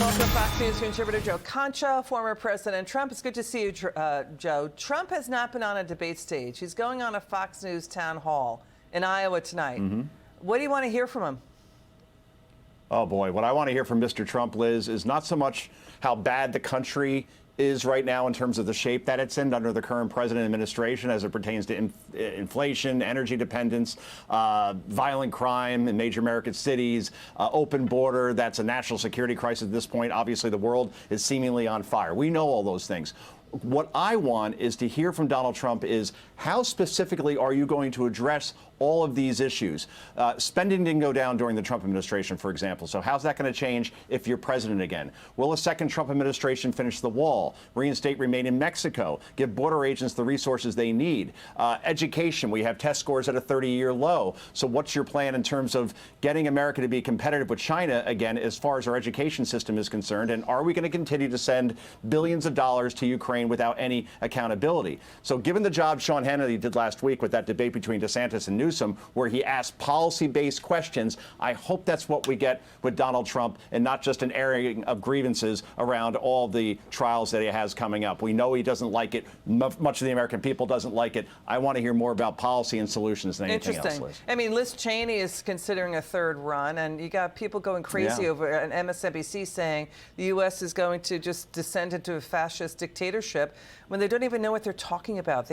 Also, Fox News contributor Joe Concha, former President Trump. It's good to see you, Joe. Trump has not been on a debate stage. He's going on a Fox News town hall in Iowa tonight. What do you want to hear from him? Oh, boy. What I want to hear from Mr. Trump, Liz, is not so much how bad the country is right now in terms of the shape that it's in under the current president administration as it pertains to inflation, energy dependence, violent crime in major American cities, open border. That's a national security crisis at this point. Obviously, the world is seemingly on fire. We know all those things. What I want is to hear from Donald Trump is how specifically are you going to address all of these issues? Spending didn't go down during the Trump administration, for example. So how's that going to change if you're president again? Will a second Trump administration finish the wall, reinstate remain in Mexico, give border agents the resources they need? Education, we have test scores at a 30-year low. So what's your plan in terms of getting America to be competitive with China again as far as our education system is concerned? And are we going to continue to send billions of dollars to Ukraine without any accountability? So given the job Sean Hannity did last week with that debate between DeSantis and Newsom, where he asked policy-based questions, I hope that's what we get with Donald Trump and not just an airing of grievances around all the trials that he has coming up. We know he doesn't like it. Much of the American people doesn't like it. I want to hear more about policy and solutions than anything else, Liz. I mean, Liz Cheney is considering a third run, and you got people going crazy over an MSNBC saying the U.S. is going to just descend into a fascist dictatorship when they don't even know what they're talking about.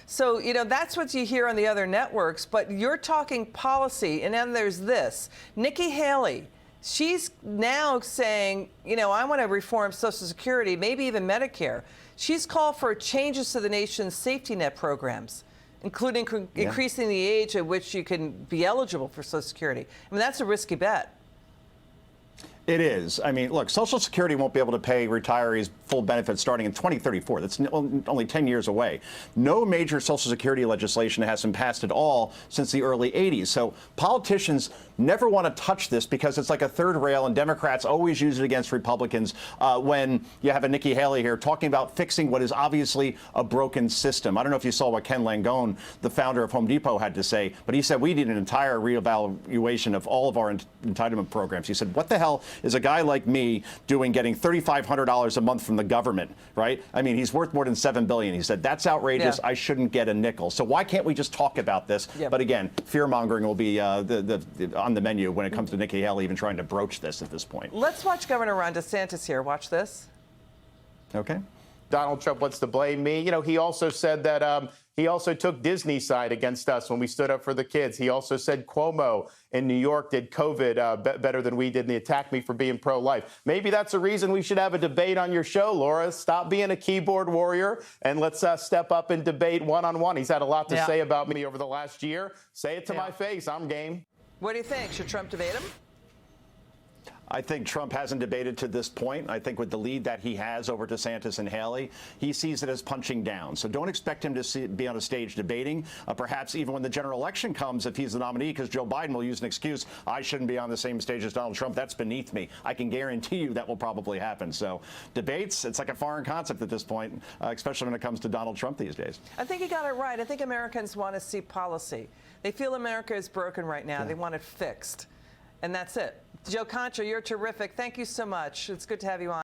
So, you know, that's what you hear on the other networks, but you're talking policy, and then there's this. Nikki Haley, she's now saying, you know, I want to reform Social Security, maybe even Medicare. She's called for changes to the nation's safety net programs, including increasing the age at which you can be eligible for Social Security. I mean, that's a risky bet. It is. I mean, look, Social Security won't be able to pay retirees full benefits starting in 2034. That's only 10 years away. No major Social Security legislation has been passed at all since the early 80s. So politicians never want to touch this because it's like a third rail, and Democrats always use it against Republicans when you have a Nikki Haley here talking about fixing what is obviously a broken system. I don't know if you saw what Ken Langone, the founder of Home Depot, had to say, but he said we need an entire reevaluation of all of our entitlement programs. He said, what the hell is a guy like me getting $3,500 a month from the government, right? I mean, he's worth more than $7 billion. He said, that's outrageous. I shouldn't get a nickel. So why can't we just talk about this? But again, fear-mongering will be on the menu when it comes to Nikki Haley even trying to broach this at this point. Let's watch Governor Ron DeSantis here. Watch this. Okay. Donald Trump wants to blame me. You know, he also said that he also took Disney's side against us when we stood up for the kids. He also said Cuomo in New York did COVID better than we did, and he attacked me for being pro-life. Maybe that's a reason we should have a debate on your show, Laura. Stop being a keyboard warrior and let's step up and debate one-on-one. He's had a lot to say about me over the last year. Say it to my face. I'm game. What do you think? Should Trump debate him? I think Trump hasn't debated to this point. I think with the lead that he has over DeSantis and Haley, he sees it as punching down. So don't expect him to be on a stage debating. Perhaps even when the general election comes, if he's the nominee, because Joe Biden will use an excuse, I shouldn't be on the same stage as Donald Trump. That's beneath me. I can guarantee you that will probably happen. So debates, it's like a foreign concept at this point, especially when it comes to Donald Trump these days. I think you got it right. I think Americans want to see policy. They feel America is broken right now. They want it fixed. And that's it. Joe Concha, you're terrific. Thank you so much. It's good to have you on.